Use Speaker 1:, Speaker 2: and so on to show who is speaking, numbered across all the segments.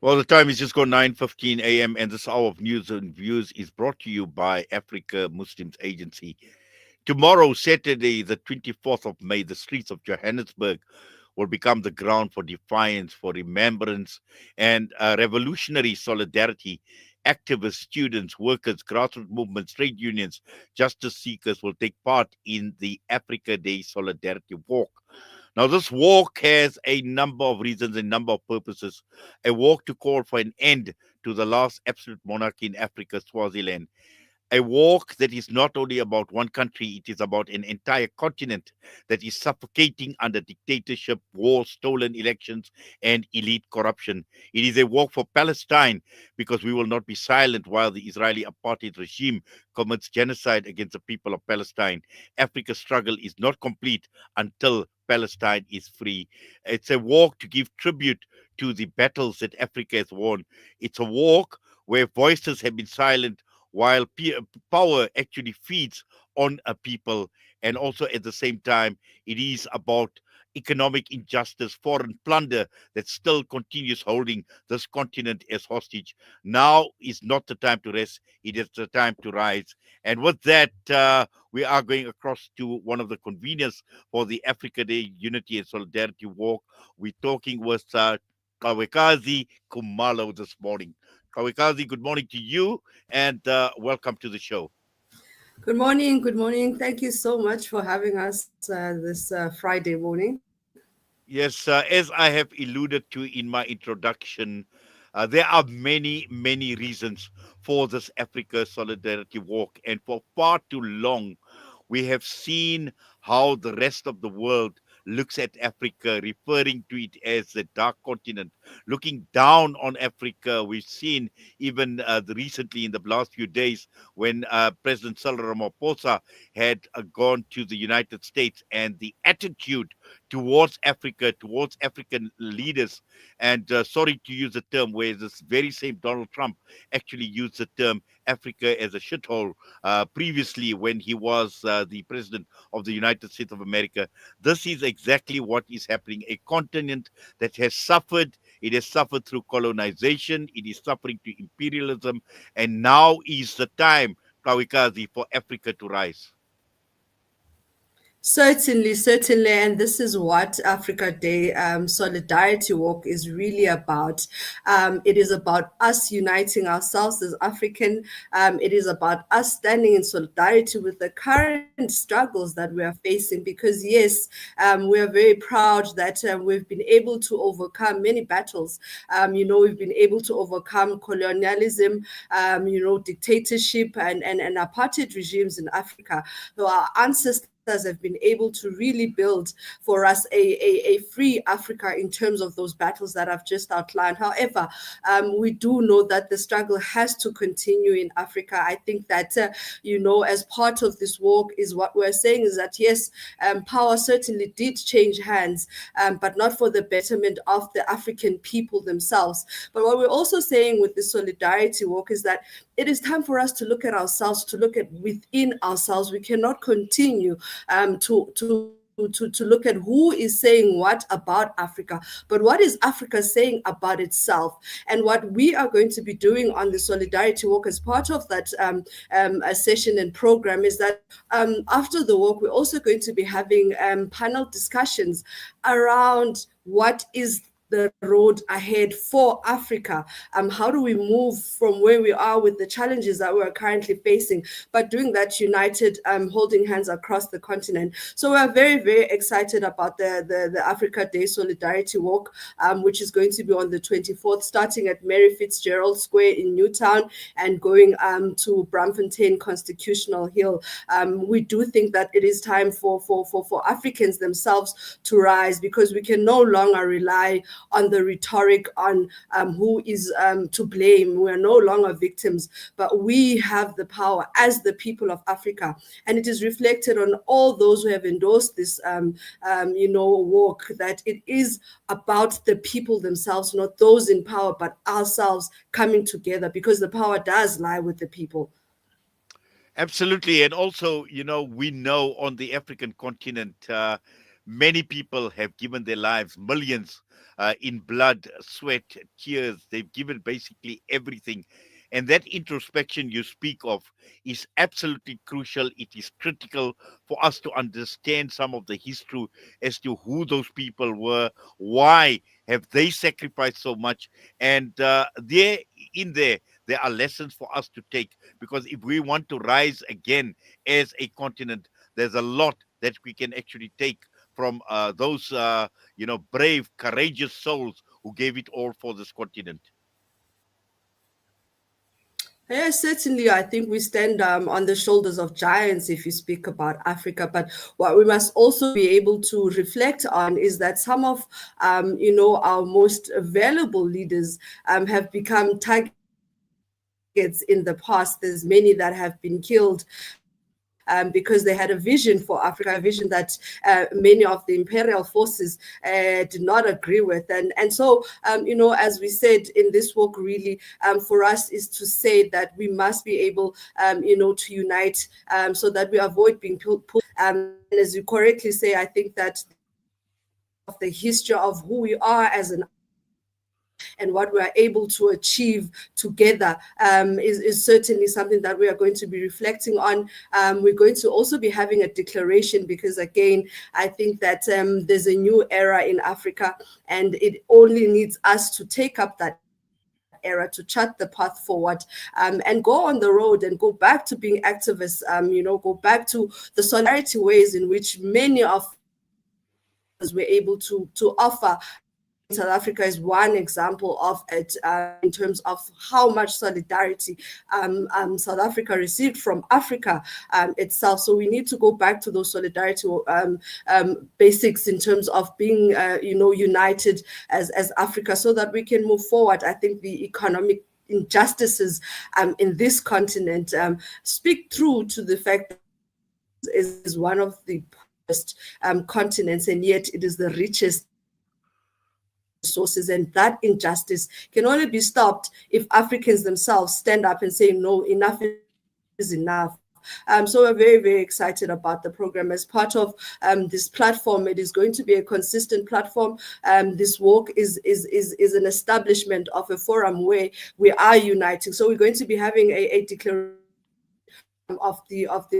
Speaker 1: Well, the time is just gone 9:15 a.m. and this hour of news and views is brought to you by Africa Muslims Agency. Tomorrow, Saturday, the 24th of May, the streets of Johannesburg will become the ground for defiance, for remembrance, and revolutionary solidarity. Activists, students, workers, grassroots movements, trade unions, justice seekers will take part in the Africa Day Solidarity Walk. Now, this walk has a number of reasons, a number of purposes. A walk to call for an end to the last absolute monarchy in Africa, Swaziland. A walk that is not only about one country, it is about an entire continent that is suffocating under dictatorship, war, stolen elections, and elite corruption. It is a walk for Palestine because we will not be silent while the Israeli apartheid regime commits genocide against the people of Palestine. Africa's struggle is not complete until Palestine is free. It's a walk to give tribute to the battles that Africa has won. It's a walk where voices have been silent while power actually feeds on a people. And also at the same time, it is about economic injustice, foreign plunder that still continues holding this continent as hostage. Now is not the time to rest, it is the time to rise. And with that, we are going across to one of the conveners for the Africa Day Unity and Solidarity Walk. We're talking with Qhawekazi Khumalo this morning. Qhawekazi, good morning to you and welcome to the show.
Speaker 2: Good morning. Good morning. Thank you so much for having us this Friday morning.
Speaker 1: Yes, as I have alluded to in my introduction, there are many, many reasons for this Africa Solidarity Walk, and for far too long, we have seen how the rest of the world looks at Africa, referring to it as the dark continent, looking down on Africa. We've seen even recently in the last few days when President Cyril Ramaphosa had gone to the United States, and the attitude towards Africa, towards African leaders, and sorry to use the term, where this very same Donald Trump actually used the term Africa as a shithole previously when he was the president of the United States of America. This is exactly what is happening. A continent that has suffered, it has suffered through colonization, it is suffering to imperialism, and now is the time, Kawikazi, for Africa to rise.
Speaker 2: Certainly, certainly. And this is what Africa Day Solidarity Walk is really about. It is about us uniting ourselves as African. It is about us standing in solidarity with the current struggles that we are facing. Because, yes, we are very proud that we've been able to overcome many battles. We've been able to overcome colonialism, dictatorship and apartheid regimes in Africa. So our ancestors have been able to really build for us a free Africa in terms of those battles that I've just outlined. However, we do know that the struggle has to continue in Africa. I think that, as part of this walk is what we're saying is that, yes, power certainly did change hands, but not for the betterment of the African people themselves. But what we're also saying with the solidarity walk is that it is time for us to look at ourselves, to look at within ourselves. We cannot continue to look at who is saying what about Africa, but what is Africa saying about itself? And what we are going to be doing on the Solidarity Walk as part of that a session and program is that after the walk, we're also going to be having panel discussions around what is the road ahead for Africa. How do we move from where we are with the challenges that we're currently facing, but doing that united, holding hands across the continent. So we're very, very excited about the Africa Day Solidarity Walk, which is going to be on the 24th, starting at Mary Fitzgerald Square in Newtown and going to Braamfontein Constitutional Hill. We do think that it is time for Africans themselves to rise, because we can no longer rely on the rhetoric on who is to blame. We are no longer victims, but we have the power as the people of Africa. And it is reflected on all those who have endorsed this, walk, that it is about the people themselves, not those in power, but ourselves coming together, because the power does lie with the people.
Speaker 1: Absolutely. And also, we know on the African continent, many people have given their lives, millions, in blood, sweat, tears. They've given basically everything. And that introspection you speak of is absolutely crucial. It is critical for us to understand some of the history as to who those people were, why have they sacrificed so much, and there are lessons for us to take, because if we want to rise again as a continent, there's a lot that we can actually take from those brave, courageous souls who gave it all for this continent.
Speaker 2: Yes, certainly. I think we stand on the shoulders of giants if you speak about Africa. But what we must also be able to reflect on is that some of, our most valuable leaders have become targets in the past. There's many that have been killed because they had a vision for Africa, a vision that many of the imperial forces did not agree with. And so, as we said in this walk, really, for us is to say that we must be able, to unite so that we avoid being pulled apart. And as you correctly say, I think that the understanding of the history of who we are as an African and what we are able to achieve together is certainly something that we are going to be reflecting on. We're going to also be having a declaration because, again, I think that there's a new era in Africa, and it only needs us to take up that era, to chart the path forward, and go on the road and go back to being activists, go back to the solidarity ways in which many of our forefathers were able to offer. Again, South Africa is one example of it in terms of how much solidarity South Africa received from Africa itself. So we need to go back to those solidarity basics in terms of being, united as Africa, so that we can move forward. I think the economic injustices in this continent speak through to the fact that is one of the poorest continents, and yet it is the richest in resources. And that injustice can only be stopped if Africans themselves stand up and say, no, enough is enough. So we're very, very excited about the program. As part of this platform, it is going to be a consistent platform. This walk is an establishment of a forum where we are uniting. So we're going to be having a declaration of the walk,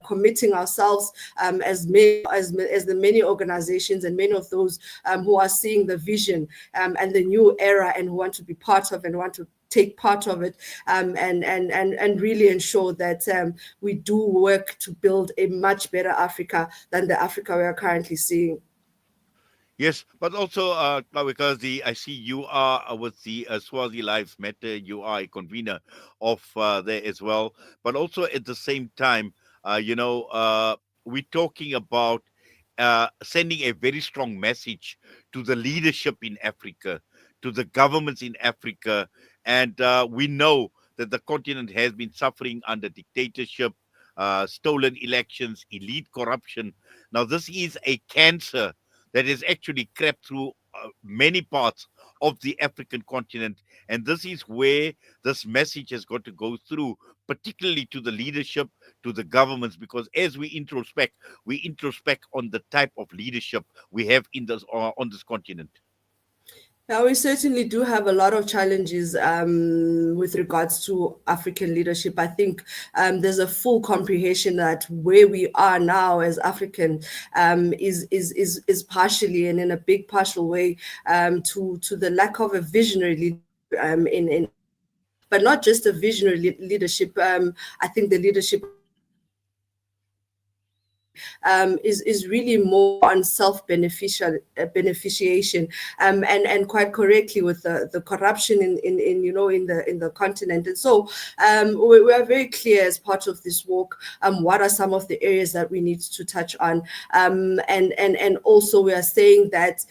Speaker 2: committing ourselves as the many organizations and many of those who are seeing the vision and the new era and who want to be part of and want to take part of it, and really ensure that we do work to build a much better Africa than the Africa we are currently seeing.
Speaker 1: Yes, but also, because I see you are with the Swazi Lives Matter, you are a convener of there as well. But also at the same time, we're talking about sending a very strong message to the leadership in Africa, to the governments in Africa. And we know that the continent has been suffering under dictatorship, stolen elections, elite corruption. Now, this is a cancer that has actually crept through many parts of the African continent. And this is where this message has got to go through, particularly to the leadership, to the governments, because as we introspect on the type of leadership we have in this on this continent.
Speaker 2: Now, we certainly do have a lot of challenges with regards to African leadership. I think there's a full comprehension that where we are now as African is partially and in a big partial way to the lack of a visionary leadership in Africa, but not just a visionary leadership. I think the leadership of Africa is really more on self-beneficial beneficiation, and quite correctly with the corruption in the continent. And so we are very clear as part of this walk what are some of the areas that we need to touch on, and also we are saying that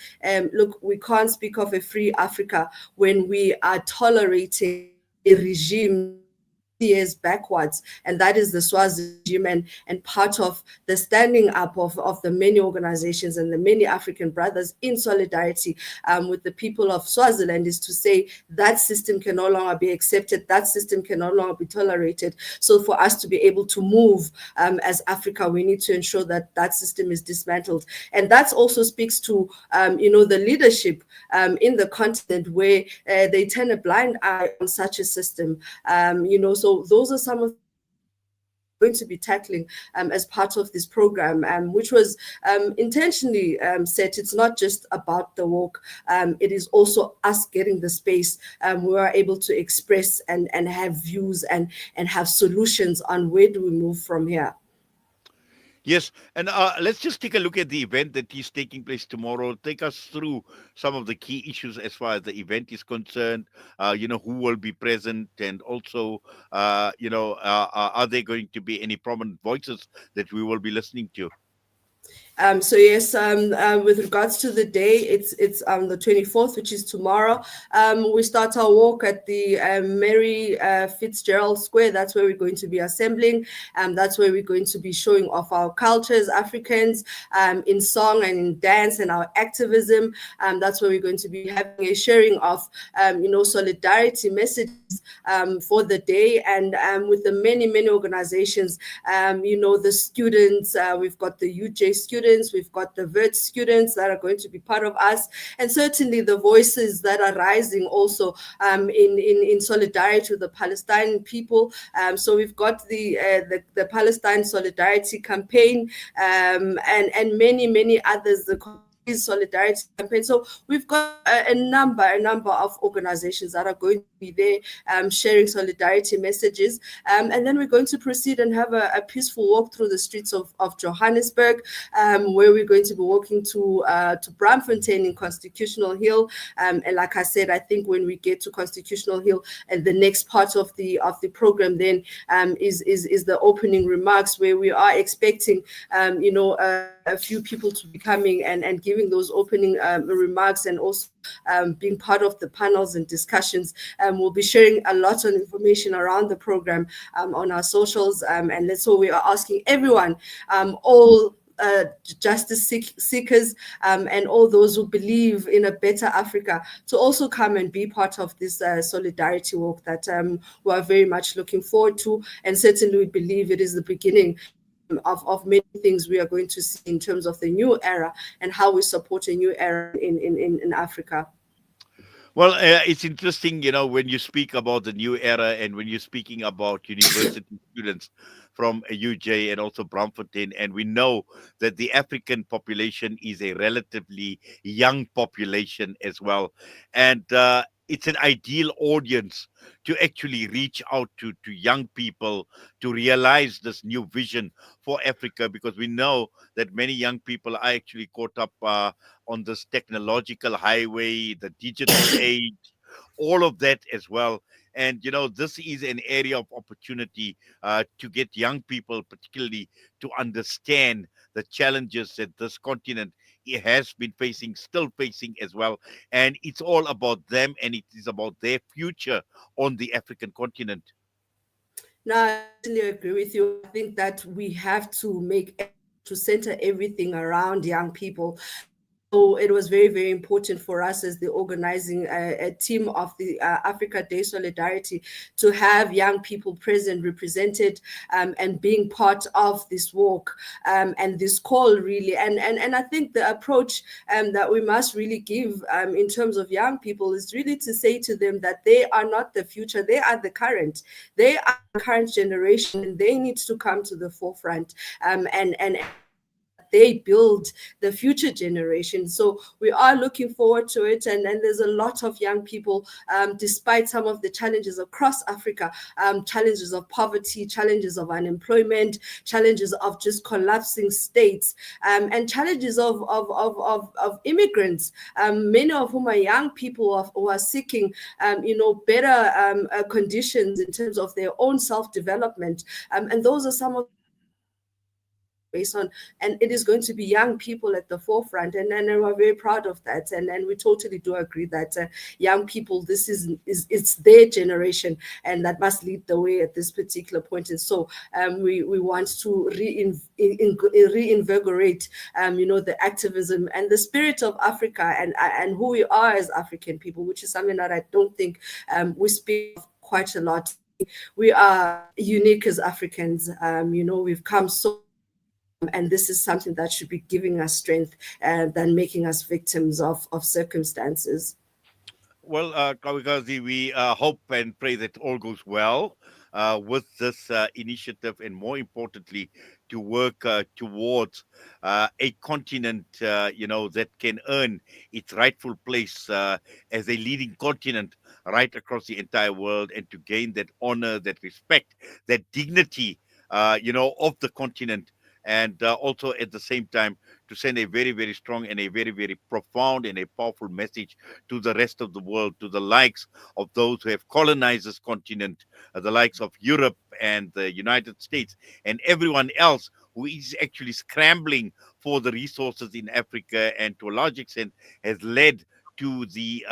Speaker 2: look, we can't speak of a free Africa when we are tolerating a regime years backwards, and that is the Swazi regime. And part of the standing up of the many organizations and the many African brothers in solidarity with the people of Swaziland is to say that system can no longer be accepted, that system can no longer be tolerated. So for us to be able to move as Africa, we need to ensure that that system is dismantled. And that also speaks to, the leadership in the continent, where they turn a blind eye on such a system. So those are some of going to be tackling as part of this program, which was intentionally set. It's not just about the walk, it is also us getting the space we are able to express and have views and have solutions on where do we move from here.
Speaker 1: Yes, and let's just take a look at the event that is taking place tomorrow. Take us through some of the key issues as far as the event is concerned. Who will be present, and also, are there going to be any prominent voices that we will be listening to?
Speaker 2: So yes, with regards to the day, it's the 24th, which is tomorrow. We start our walk at the Mary Fitzgerald Square. That's where we're going to be assembling. That's where we're going to be showing off our cultures, Africans, in song and in dance and our activism. That's where we're going to be having a sharing of, solidarity messages for the day, and with the many organizations. The students, we've got the UJ students, we've got the VERT students that are going to be part of us, and certainly the voices that are rising also in solidarity with the Palestinian people. So we've got the Palestine Solidarity Campaign, and many others, the solidarity campaign. So we've got a number of organizations that are going to be there sharing solidarity messages, and then we're going to proceed and have a peaceful walk through the streets of Johannesburg, where we're going to be walking to Braamfontein in Constitutional Hill, and like I said, I think when we get to Constitutional Hill, and the next part of the program then is the opening remarks, where we are expecting a few people to be coming and giving those opening remarks, and also being part of the panels and discussions. We'll be sharing a lot of information around the program on our socials, and so we are asking everyone, all justice seekers, and all those who believe in a better Africa, to also come and be part of this solidarity walk that we are very much looking forward to, and certainly we believe it is the beginning of many things we are going to see in terms of the new era and how we support a new era in Africa.
Speaker 1: Well, it's interesting, when you speak about the new era and when you're speaking about university students from UJ and also Braamfontein, and we know that the African population is a relatively young population as well. And it's an ideal audience to actually reach out to young people to realize this new vision for Africa, because we know that many young people are actually caught up on this technological highway, the digital age, all of that as well. And this is an area of opportunity to get young people, particularly, to understand the challenges that this continent has been facing, still facing as well. And it's all about them, and it is about their future on the African continent.
Speaker 2: No, I totally agree with you. I think that we have to to center everything around young people. So it was very important for us as the organizing team of the Africa Day Solidarity to have young people present, represented, and being part of this walk, and this call, really. And I think the approach that we must really give in terms of young people is really to say to them that they are not the future, they are the current. They are the current generation, and they need to come to the forefront, and they build the future generation. So we are looking forward to it, and there's a lot of young people, despite some of the challenges across Africa, challenges of poverty, challenges of unemployment, challenges of just collapsing states, and challenges of immigrants, many of whom are young people who are seeking better conditions in terms of their own self-development, and those are some of based on, and it is going to be young people at the forefront, and we're very proud of that, and we totally do agree that young people, this is it's their generation, and that must lead the way at this particular point. And so we want to reinvigorate the activism and the spirit of Africa, and who we are as African people, which is something that I don't think we speak of quite a lot. We are unique as Africans. We've come so and this is something that should be giving us strength than making us victims of circumstances.
Speaker 1: Well, Kawikazi, we hope and pray that all goes well with this initiative, and more importantly, to work towards a continent, that can earn its rightful place as a leading continent right across the entire world, and to gain that honor, that respect, that dignity, of the continent. And also at the same time, to send a very, very strong and a very, very profound and a powerful message to the rest of the world, to the likes of those who have colonized this continent, the likes of Europe and the United States, and everyone else who is actually scrambling for the resources in Africa, and to a large extent has led to the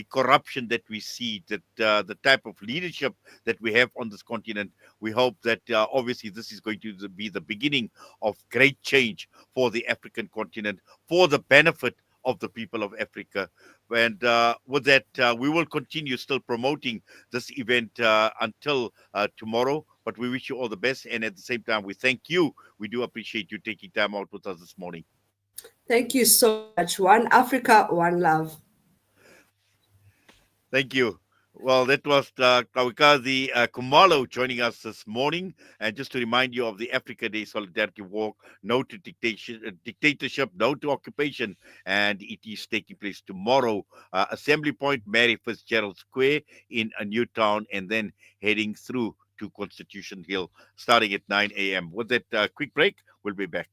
Speaker 1: corruption that we see, that the type of leadership that we have on this continent. We hope that obviously this is going to be the beginning of great change for the African continent, for the benefit of the people of Africa. And with that, we will continue still promoting this event until tomorrow. But we wish you all the best. And at the same time, we thank you. We do appreciate you taking time out with us this morning.
Speaker 2: Thank you so much. One Africa, one love.
Speaker 1: Thank you. Well, that was Qhawekazi Khumalo joining us this morning. And just to remind you of the Africa Day Solidarity Walk, no to dictatorship, no to occupation. And it is taking place tomorrow. Assembly Point, Mary Fitzgerald Square in a new town, and then heading through to Constitution Hill starting at 9 a.m. With that quick break, we'll be back.